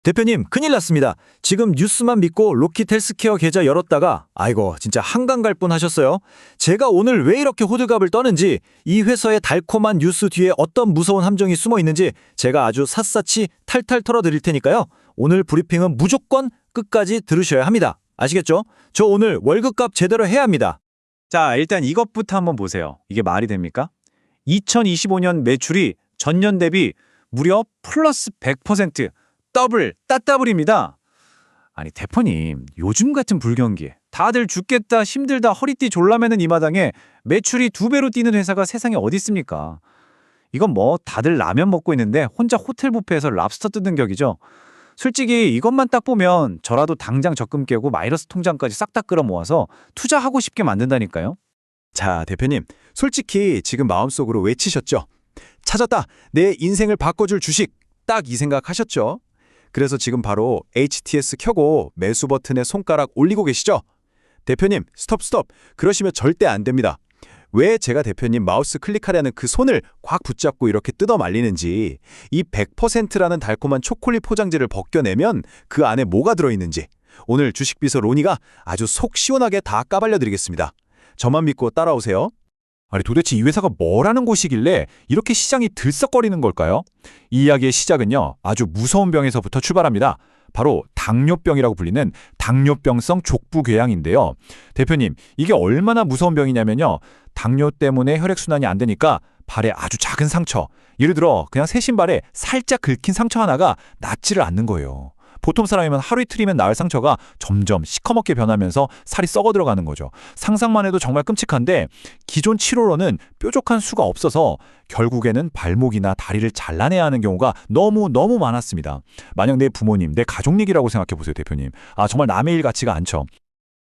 대표님, 큰일 났습니다. 지금 뉴스만 믿고 로킷 헬스케어 계좌 열었다가 아이고 진짜 한강 갈 뻔 하셨어요. 제가 오늘 왜 이렇게 호들갑을 떠는지, 이 회사의 달콤한 뉴스 뒤에 어떤 무서운 함정이 숨어 있는지 제가 아주 샅샅이 탈탈 털어드릴 테니까요. 오늘 브리핑은 무조건 끝까지 들으셔야 합니다. 아시겠죠? 저 오늘 월급값 제대로 해야 합니다. 자, 일단 이것부터 한번 보세요. 이게 말이 됩니까? 2025년 매출이 전년 대비 무려 플러스 100%, 더블, 따따블입니다. 아니, 대표님, 요즘 같은 불경기에 다들 죽겠다, 힘들다, 허리띠 졸라매는 이 마당에 매출이 2배로 뛰는 회사가 세상에 어디 있습니까? 이건 뭐 다들 라면 먹고 있는데 혼자 호텔 뷔페에서 랍스터 뜯는 격이죠. 솔직히 이것만 딱 보면 저라도 당장 적금 깨고 마이너스 통장까지 싹 다 끌어모아서 투자하고 싶게 만든다니까요. 자, 대표님, 솔직히 지금 마음속으로 외치셨죠? 찾았다! 내 인생을 바꿔줄 주식! 딱 이 생각 하셨죠? 그래서 지금 바로 HTS 켜고 매수 버튼에 손가락 올리고 계시죠? 대표님, 스톱! 그러시면 절대 안 됩니다. 왜 제가 대표님 마우스 클릭하려는 그 손을 꽉 붙잡고 이렇게 뜯어 말리는지, 이 100%라는 달콤한 초콜릿 포장지를 벗겨내면 그 안에 뭐가 들어있는지 오늘 주식비서 로니가 아주 속 시원하게 다 까발려드리겠습니다. 저만 믿고 따라오세요. 아니 도대체 이 회사가 뭐라는 곳이길래 이렇게 시장이 들썩거리는 걸까요? 이 이야기의 시작은요, 아주 무서운 병에서부터 출발합니다. 바로 당뇨병이라고 불리는 당뇨병성 족부궤양인데요. 대표님, 이게 얼마나 무서운 병이냐면요, 당뇨 때문에 혈액순환이 안 되니까 발에 아주 작은 상처, 예를 들어 그냥 새 신발에 살짝 긁힌 상처 하나가 낫지를 않는 거예요. 보통 사람이면 하루 이틀이면 나을 상처가 점점 시커멓게 변하면서 살이 썩어 들어가는 거죠. 상상만 해도 정말 끔찍한데, 기존 치료로는 뾰족한 수가 없어서 결국에는 발목이나 다리를 잘라내야 하는 경우가 너무 많았습니다. 만약 내 부모님, 내 가족 얘기라고 생각해 보세요, 대표님. 정말 남의 일 같지가 않죠.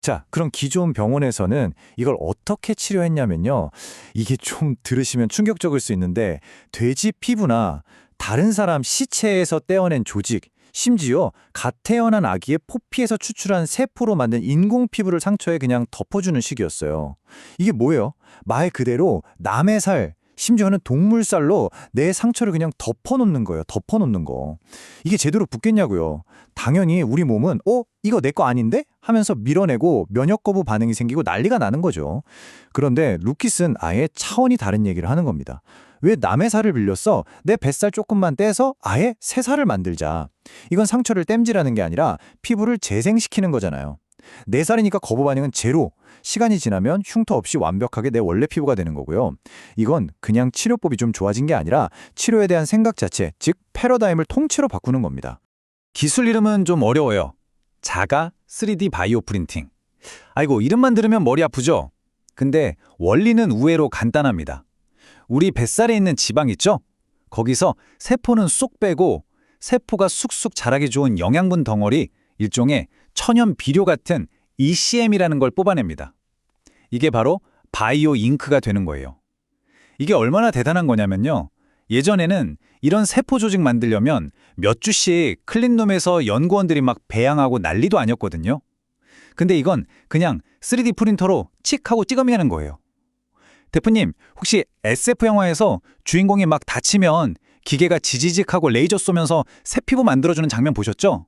자, 그럼 기존 병원에서는 이걸 어떻게 치료했냐면요. 이게 좀 들으시면 충격적일 수 있는데, 돼지 피부나 다른 사람 시체에서 떼어낸 조직, 심지어 갓 태어난 아기의 포피에서 추출한 세포로 만든 인공 피부를 상처에 그냥 덮어주는 식이었어요. 이게 뭐예요? 말 그대로 남의 살, 심지어는 동물살로 내 상처를 그냥 덮어놓는 거예요. 덮어놓는 거. 이게 제대로 붙겠냐고요. 당연히 우리 몸은 이거 내 거 아닌데? 하면서 밀어내고 면역 거부 반응이 생기고 난리가 나는 거죠. 그런데 루킷은 아예 차원이 다른 얘기를 하는 겁니다. 왜 남의 살을 빌렸어? 내 뱃살 조금만 떼서 아예 새 살을 만들자. 이건 상처를 땜질하는 게 아니라 피부를 재생시키는 거잖아요. 내 살이니까 거부 반응은 제로. 시간이 지나면 흉터 없이 완벽하게 내 원래 피부가 되는 거고요. 이건 그냥 치료법이 좀 좋아진 게 아니라 치료에 대한 생각 자체, 즉 패러다임을 통째로 바꾸는 겁니다. 기술 이름은 좀 어려워요. 자가 3D 바이오 프린팅. 아이고, 이름만 들으면 머리 아프죠? 근데 원리는 의외로 간단합니다. 우리 뱃살에 있는 지방 있죠? 거기서 세포는 쏙 빼고 세포가 쑥쑥 자라기 좋은 영양분 덩어리, 일종의 천연 비료 같은 ECM이라는 걸 뽑아냅니다. 이게 바로 바이오 잉크가 되는 거예요. 이게 얼마나 대단한 거냐면요, 예전에는 이런 세포 조직 만들려면 몇 주씩 클린룸에서 연구원들이 막 배양하고 난리도 아니었거든요. 근데 이건 그냥 3D 프린터로 칙 하고 찍어내는 거예요. 대표님, 혹시 SF 영화에서 주인공이 막 다치면 기계가 지지직하고 레이저 쏘면서 새 피부 만들어주는 장면 보셨죠?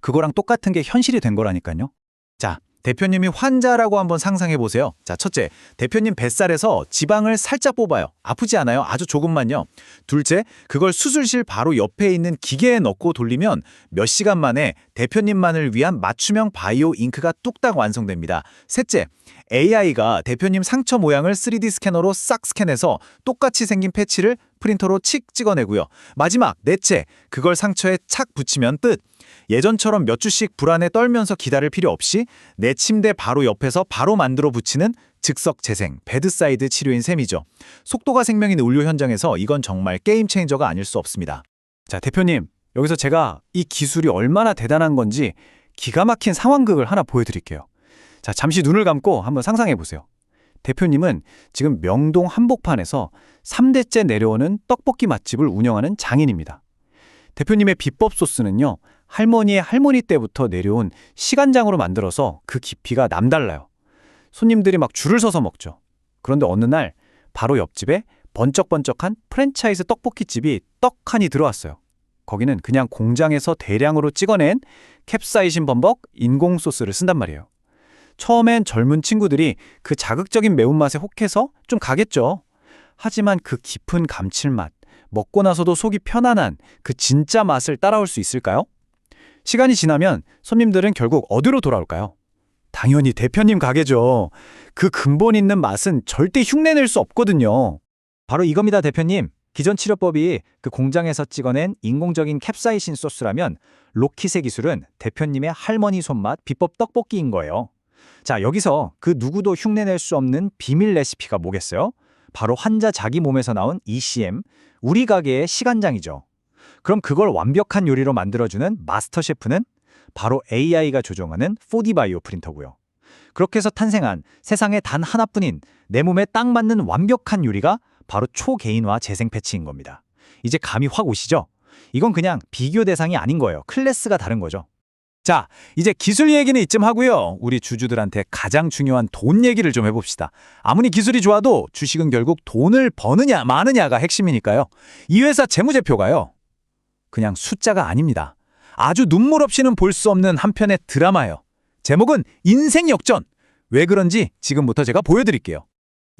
그거랑 똑같은 게 현실이 된 거라니까요. 자, 대표님이 환자라고 한번 상상해 보세요. 자, 첫째, 대표님 뱃살에서 지방을 살짝 뽑아요. 아프지 않아요? 아주 조금만요. 둘째, 그걸 수술실 바로 옆에 있는 기계에 넣고 돌리면 몇 시간 만에 대표님만을 위한 맞춤형 바이오 잉크가 뚝딱 완성됩니다. 셋째, AI가 대표님 상처 모양을 3D 스캐너로 싹 스캔해서 똑같이 생긴 패치를 프린터로 칙 찍어내고요. 마지막, 넷째, 그걸 상처에 착 붙이면 끝. 예전처럼 몇 주씩 불안에 떨면서 기다릴 필요 없이 내 침대 바로 옆에서 바로 만들어 붙이는 즉석 재생, 베드사이드 치료인 셈이죠. 속도가 생명인 의료 현장에서 이건 정말 게임 체인저가 아닐 수 없습니다. 자, 대표님, 여기서 제가 이 기술이 얼마나 대단한 건지 기가 막힌 상황극을 하나 보여드릴게요. 자, 잠시 눈을 감고 한번 상상해 보세요. 대표님은 지금 명동 한복판에서 3대째 내려오는 떡볶이 맛집을 운영하는 장인입니다. 대표님의 비법 소스는요, 할머니의 할머니 때부터 내려온 시간장으로 만들어서 그 깊이가 남달라요. 손님들이 막 줄을 서서 먹죠. 그런데 어느 날 바로 옆집에 번쩍번쩍한 프랜차이즈 떡볶이집이 떡하니 들어왔어요. 거기는 그냥 공장에서 대량으로 찍어낸 캡사이신 범벅 인공 소스를 쓴단 말이에요. 처음엔 젊은 친구들이 그 자극적인 매운맛에 혹해서 좀 가겠죠. 하지만 그 깊은 감칠맛, 먹고 나서도 속이 편안한 그 진짜 맛을 따라올 수 있을까요? 시간이 지나면 손님들은 결국 어디로 돌아올까요? 당연히 대표님 가게죠. 그 근본 있는 맛은 절대 흉내낼 수 없거든요. 바로 이겁니다, 대표님. 기존 치료법이 그 공장에서 찍어낸 인공적인 캡사이신 소스라면 로킷의 기술은 대표님의 할머니 손맛 비법 떡볶이인 거예요. 자, 여기서 그 누구도 흉내낼 수 없는 비밀 레시피가 뭐겠어요? 바로 환자 자기 몸에서 나온 ECM, 우리 가게의 시간장이죠. 그럼 그걸 완벽한 요리로 만들어주는 마스터 셰프는 바로 AI가 조종하는 4D 바이오 프린터고요. 그렇게 해서 탄생한 세상에 단 하나뿐인 내 몸에 딱 맞는 완벽한 요리가 바로 초개인화 재생 패치인 겁니다. 이제 감이 확 오시죠? 이건 그냥 비교 대상이 아닌 거예요. 클래스가 다른 거죠. 자, 이제 기술 얘기는 이쯤 하고요. 우리 주주들한테 가장 중요한 돈 얘기를 좀 해봅시다. 아무리 기술이 좋아도 주식은 결국 돈을 버느냐 마느냐가 핵심이니까요. 이 회사 재무제표가요, 그냥 숫자가 아닙니다. 아주 눈물 없이는 볼 수 없는 한 편의 드라마예요. 제목은 인생 역전. 왜 그런지 지금부터 제가 보여드릴게요.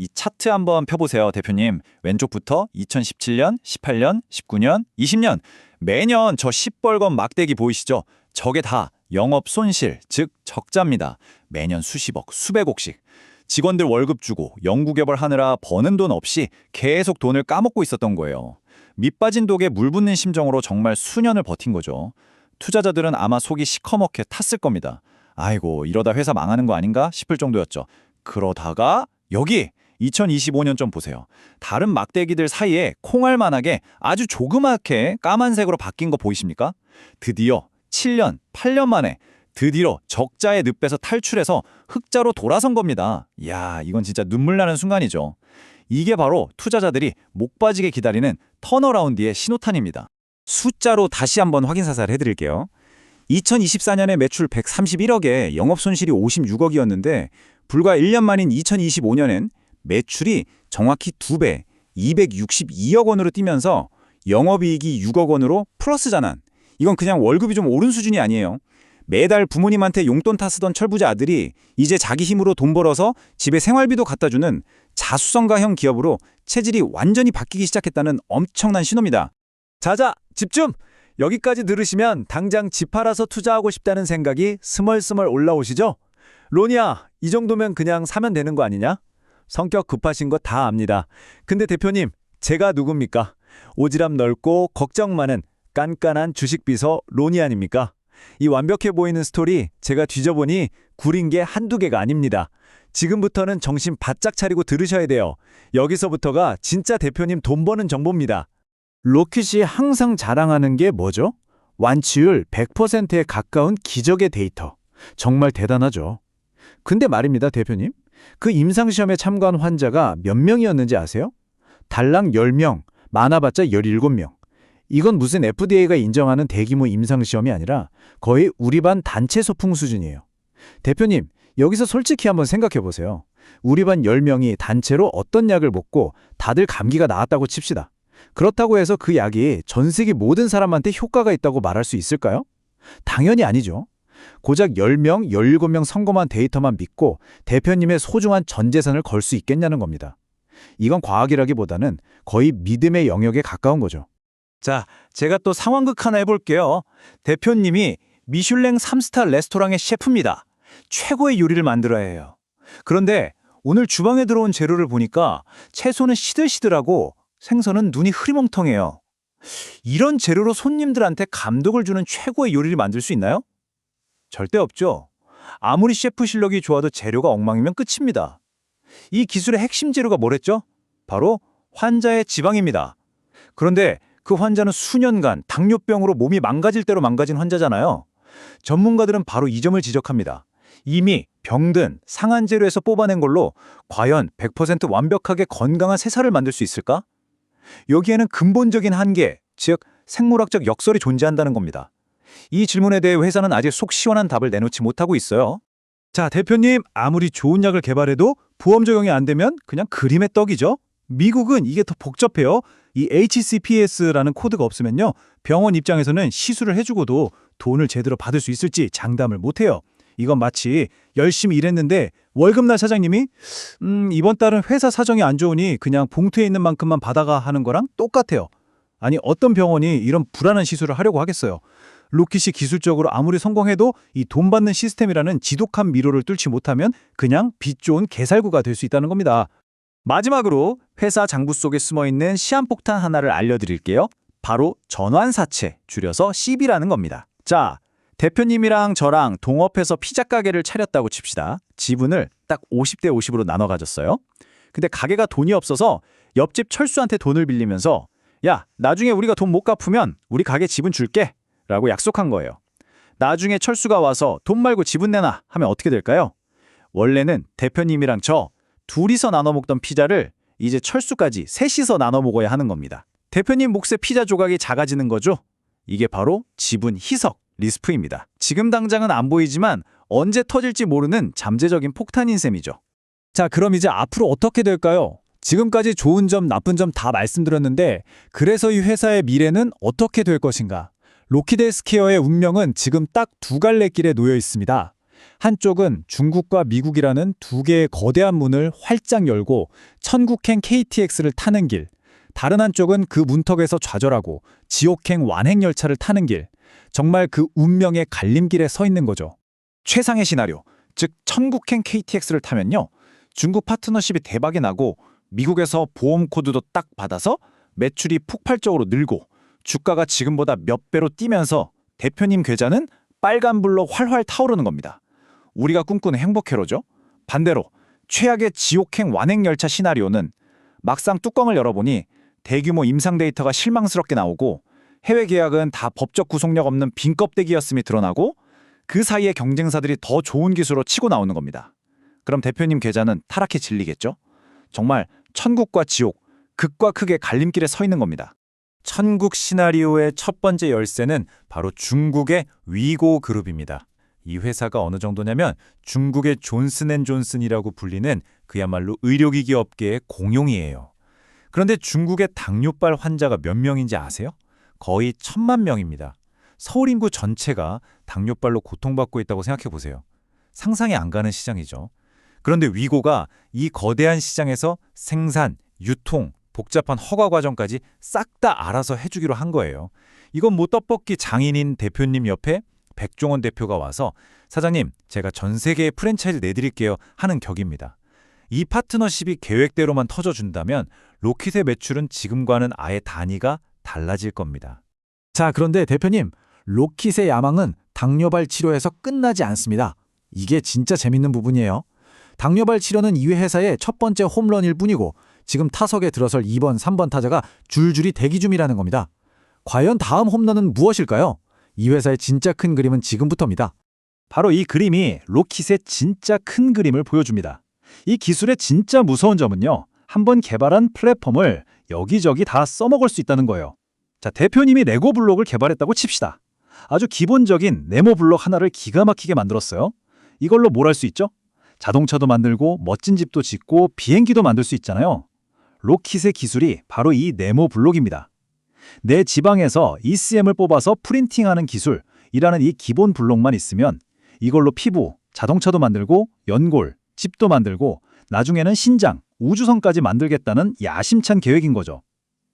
이 차트 한번 펴보세요, 대표님. 왼쪽부터 2017년, 18년, 19년, 20년. 매년 저 시뻘건 막대기 보이시죠? 저게 다 영업 손실, 즉 적자입니다. 매년 수십억, 수백억씩. 직원들 월급 주고 연구 개발하느라 버는 돈 없이 계속 돈을 까먹고 있었던 거예요. 밑 빠진 독에 물 붓는 심정으로 정말 수년을 버틴 거죠. 투자자들은 아마 속이 시커멓게 탔을 겁니다. 아이고, 이러다 회사 망하는 거 아닌가 싶을 정도였죠. 그러다가 여기 2025년 좀 보세요. 다른 막대기들 사이에 콩알만하게 아주 조그맣게 까만색으로 바뀐 거 보이십니까? 드디어 7년, 8년 만에 드디어 적자의 늪에서 탈출해서 흑자로 돌아선 겁니다. 이야, 이건 진짜 눈물 나는 순간이죠. 이게 바로 투자자들이 목 빠지게 기다리는 턴어라운드의 신호탄입니다. 숫자로 다시 한번 확인 사살 해드릴게요. 2024년에 매출 131억에 영업손실이 56억이었는데 불과 1년 만인 2025년엔 매출이 정확히 2배, 262억 원으로 뛰면서 영업이익이 6억 원으로 플러스 전환. 이건 그냥 월급이 좀 오른 수준이 아니에요. 매달 부모님한테 용돈 타쓰던 철부지 아들이 이제 자기 힘으로 돈 벌어서 집에 생활비도 갖다 주는 자수성가형 기업으로 체질이 완전히 바뀌기 시작했다는 엄청난 신호입니다. 자자, 집중! 여기까지 들으시면 당장 집 팔아서 투자하고 싶다는 생각이 스멀스멀 올라오시죠? 로니야, 이 정도면 그냥 사면 되는 거 아니냐? 성격 급하신 거 다 압니다. 근데 대표님, 제가 누굽니까? 오지랖 넓고 걱정 많은 깐깐한 주식비서 로니 아닙니까? 이 완벽해 보이는 스토리 제가 뒤져보니 구린 게 한두 개가 아닙니다. 지금부터는 정신 바짝 차리고 들으셔야 돼요. 여기서부터가 진짜 대표님 돈 버는 정보입니다. 로킷이 항상 자랑하는 게 뭐죠? 완치율 100%에 가까운 기적의 데이터. 정말 대단하죠. 근데 말입니다, 대표님. 그 임상시험에 참가한 환자가 몇 명이었는지 아세요? 달랑 10명, 많아봤자 17명. 이건 무슨 FDA가 인정하는 대규모 임상시험이 아니라 거의 우리 반 단체 소풍 수준이에요. 대표님, 여기서 솔직히 한번 생각해 보세요. 우리 반 10명이 단체로 어떤 약을 먹고 다들 감기가 나았다고 칩시다. 그렇다고 해서 그 약이 전 세계 모든 사람한테 효과가 있다고 말할 수 있을까요? 당연히 아니죠. 고작 10명, 17명 성공한 데이터만 믿고 대표님의 소중한 전 재산을 걸 수 있겠냐는 겁니다. 이건 과학이라기보다는 거의 믿음의 영역에 가까운 거죠. 자, 제가 또 상황극 하나 해볼게요. 대표님이 미슐랭 3스타 레스토랑의 셰프입니다. 최고의 요리를 만들어야 해요. 그런데 오늘 주방에 들어온 재료를 보니까 채소는 시들시들하고 생선은 눈이 흐리멍텅해요. 이런 재료로 손님들한테 감동을 주는 최고의 요리를 만들 수 있나요? 절대 없죠. 아무리 셰프 실력이 좋아도 재료가 엉망이면 끝입니다. 이 기술의 핵심 재료가 뭐랬죠? 바로 환자의 지방입니다. 그런데 그 환자는 수년간 당뇨병으로 몸이 망가질 대로 망가진 환자잖아요. 전문가들은 바로 이 점을 지적합니다. 이미 병든 상한 재료에서 뽑아낸 걸로 과연 100% 완벽하게 건강한 새살을 만들 수 있을까? 여기에는 근본적인 한계, 즉 생물학적 역설이 존재한다는 겁니다. 이 질문에 대해 회사는 아직 속 시원한 답을 내놓지 못하고 있어요. 자, 대표님, 아무리 좋은 약을 개발해도 보험 적용이 안 되면 그냥 그림의 떡이죠. 미국은 이게 더 복잡해요. 이 HCPS라는 코드가 없으면요, 병원 입장에서는 시술을 해주고도 돈을 제대로 받을 수 있을지 장담을 못해요. 이건 마치 열심히 일했는데 월급날 사장님이 이번 달은 회사 사정이 안 좋으니 그냥 봉투에 있는 만큼만 받아가 하는 거랑 똑같아요. 아니, 어떤 병원이 이런 불안한 시술을 하려고 하겠어요. 로킷이 기술적으로 아무리 성공해도 이 돈 받는 시스템이라는 지독한 미로를 뚫지 못하면 그냥 빚 좋은 개살구가 될 수 있다는 겁니다. 마지막으로 회사 장부 속에 숨어있는 시한폭탄 하나를 알려드릴게요. 바로 전환사채, 줄여서 CB라는 겁니다. 자, 대표님이랑 저랑 동업해서 피자 가게를 차렸다고 칩시다. 지분을 딱 50대 50으로 나눠 가졌어요. 근데 가게가 돈이 없어서 옆집 철수한테 돈을 빌리면서 야, 나중에 우리가 돈 못 갚으면 우리 가게 지분 줄게 라고 약속한 거예요. 나중에 철수가 와서 돈 말고 지분 내놔 하면 어떻게 될까요? 원래는 대표님이랑 저 둘이서 나눠 먹던 피자를 이제 철수까지 셋이서 나눠 먹어야 하는 겁니다. 대표님 몫의 피자 조각이 작아지는 거죠. 이게 바로 지분 희석, 리스크입니다. 지금 당장은 안 보이지만 언제 터질지 모르는 잠재적인 폭탄인 셈이죠. 자, 그럼 이제 앞으로 어떻게 될까요? 지금까지 좋은 점, 나쁜 점 다 말씀드렸는데 그래서 이 회사의 미래는 어떻게 될 것인가? 로키드 헬스케어의 운명은 지금 딱 두 갈래 길에 놓여 있습니다. 한쪽은 중국과 미국이라는 두 개의 거대한 문을 활짝 열고 천국행 KTX를 타는 길, 다른 한쪽은 그 문턱에서 좌절하고 지옥행 완행열차를 타는 길, 정말 그 운명의 갈림길에 서 있는 거죠. 최상의 시나리오, 즉 천국행 KTX를 타면요, 중국 파트너십이 대박이 나고 미국에서 보험 코드도 딱 받아서 매출이 폭발적으로 늘고 주가가 지금보다 몇 배로 뛰면서 대표님 계좌는 빨간불로 활활 타오르는 겁니다. 우리가 꿈꾸는 행복회로죠. 반대로 최악의 지옥행 완행열차 시나리오는 막상 뚜껑을 열어보니 대규모 임상 데이터가 실망스럽게 나오고 해외 계약은 다 법적 구속력 없는 빈 껍데기였음이 드러나고 그 사이에 경쟁사들이 더 좋은 기술로 치고 나오는 겁니다. 그럼 대표님 계좌는 타락해 질리겠죠? 정말 천국과 지옥, 극과 극의 갈림길에 서 있는 겁니다. 천국 시나리오의 첫 번째 열쇠는 바로 중국의 위고 그룹입니다. 이 회사가 어느 정도냐면 중국의 존슨앤존슨이라고 불리는 그야말로 의료기기 업계의 공룡이에요. 그런데 중국의 당뇨발 환자가 몇 명인지 아세요? 거의 1,000만 명입니다. 서울 인구 전체가 당뇨발로 고통받고 있다고 생각해 보세요. 상상이 안 가는 시장이죠. 그런데 위고가 이 거대한 시장에서 생산, 유통, 복잡한 허가 과정까지 싹 다 알아서 해주기로 한 거예요. 이건 뭐 떡볶이 장인인 대표님 옆에 백종원 대표가 와서 사장님, 제가 전 세계에 프랜차이즈 내드릴게요 하는 격입니다. 이 파트너십이 계획대로만 터져준다면 로킷의 매출은 지금과는 아예 단위가 달라질 겁니다. 자, 그런데 대표님, 로킷의 야망은 당뇨발 치료에서 끝나지 않습니다. 이게 진짜 재밌는 부분이에요. 당뇨발 치료는 이 회사의 첫 번째 홈런일 뿐이고 지금 타석에 들어설 2번, 3번 타자가 줄줄이 대기 중이라는 겁니다. 과연 다음 홈런은 무엇일까요? 이 회사의 진짜 큰 그림은 지금부터입니다. 바로 이 그림이 로킷의 진짜 큰 그림을 보여줍니다. 이 기술의 진짜 무서운 점은요, 한번 개발한 플랫폼을 여기저기 다 써먹을 수 있다는 거예요. 자, 대표님이 레고 블록을 개발했다고 칩시다. 아주 기본적인 네모 블록 하나를 기가 막히게 만들었어요. 이걸로 뭘 할 수 있죠? 자동차도 만들고 멋진 집도 짓고 비행기도 만들 수 있잖아요. 로킷의 기술이 바로 이 네모 블록입니다. 내 지방에서 ECM을 뽑아서 프린팅하는 기술이라는 이 기본 블록만 있으면 이걸로 피부, 자동차도 만들고 연골, 집도 만들고 나중에는 신장, 우주선까지 만들겠다는 야심찬 계획인 거죠.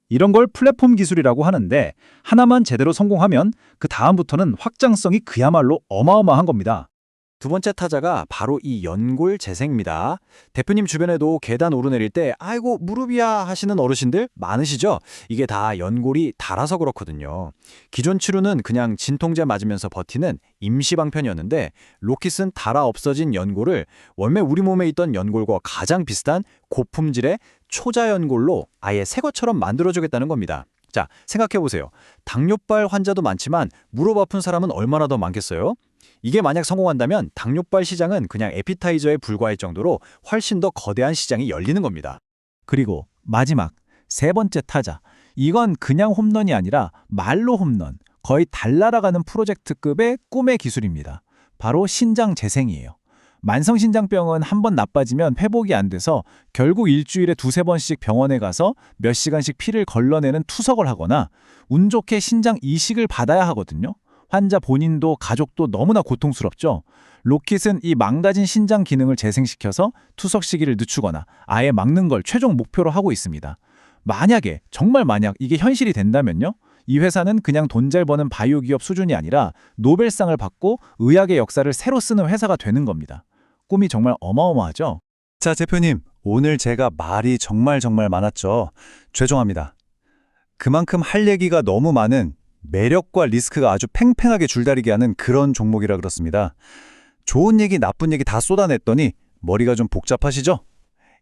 이런 걸 플랫폼 기술이라고 하는데 하나만 제대로 성공하면 그 다음부터는 확장성이 그야말로 어마어마한 겁니다. 두 번째 타자가 바로 이 연골 재생입니다. 대표님 주변에도 계단 오르내릴 때 아이고 무릎이야 하시는 어르신들 많으시죠? 이게 다 연골이 닳아서 그렇거든요. 기존 치료는 그냥 진통제 맞으면서 버티는 임시방편이었는데 로킷은 닳아 없어진 연골을 원래 우리 몸에 있던 연골과 가장 비슷한 고품질의 초자연골로 아예 새 것처럼 만들어주겠다는 겁니다. 자, 생각해보세요. 당뇨발 환자도 많지만 무릎 아픈 사람은 얼마나 더 많겠어요? 이게 만약 성공한다면 당뇨발 시장은 그냥 에피타이저에 불과할 정도로 훨씬 더 거대한 시장이 열리는 겁니다. 그리고 마지막 세 번째 타자. 이건 그냥 홈런이 아니라 말로 홈런, 거의 달날아가는 프로젝트급의 꿈의 기술입니다. 바로 신장 재생이에요. 만성신장병은 한 번 나빠지면 회복이 안 돼서 결국 일주일에 두세 번씩 병원에 가서 몇 시간씩 피를 걸러내는 투석을 하거나 운 좋게 신장 이식을 받아야 하거든요. 환자 본인도 가족도 너무나 고통스럽죠. 로킷은 이 망가진 신장 기능을 재생시켜서 투석 시기를 늦추거나 아예 막는 걸 최종 목표로 하고 있습니다. 만약에, 정말 만약 이게 현실이 된다면요. 이 회사는 그냥 돈 잘 버는 바이오 기업 수준이 아니라 노벨상을 받고 의학의 역사를 새로 쓰는 회사가 되는 겁니다. 꿈이 정말 어마어마하죠? 자, 대표님, 오늘 제가 말이 정말 많았죠. 죄송합니다. 그만큼 할 얘기가 너무 많은 매력과 리스크가 아주 팽팽하게 줄다리게 하는 그런 종목이라 그렇습니다. 좋은 얘기, 나쁜 얘기 다 쏟아냈더니 머리가 좀 복잡하시죠?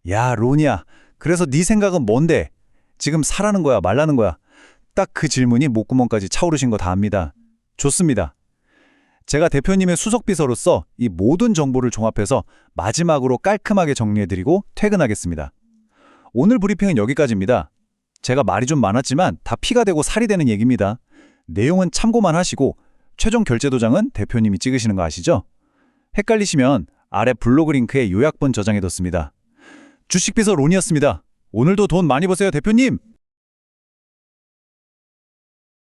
야, 로니야, 그래서 네 생각은 뭔데? 지금 사라는 거야, 말라는 거야? 딱 그 질문이 목구멍까지 차오르신 거 다 압니다. 좋습니다. 제가 대표님의 수석비서로서 이 모든 정보를 종합해서 마지막으로 깔끔하게 정리해드리고 퇴근하겠습니다. 오늘 브리핑은 여기까지입니다. 제가 말이 좀 많았지만 다 피가 되고 살이 되는 얘기입니다. 내용은 참고만 하시고 최종 결제 도장은 대표님이 찍으시는 거 아시죠? 헷갈리시면 아래 블로그 링크에 요약본 저장해뒀습니다. 주식비서 론이었습니다. 오늘도 돈 많이 버세요, 대표님!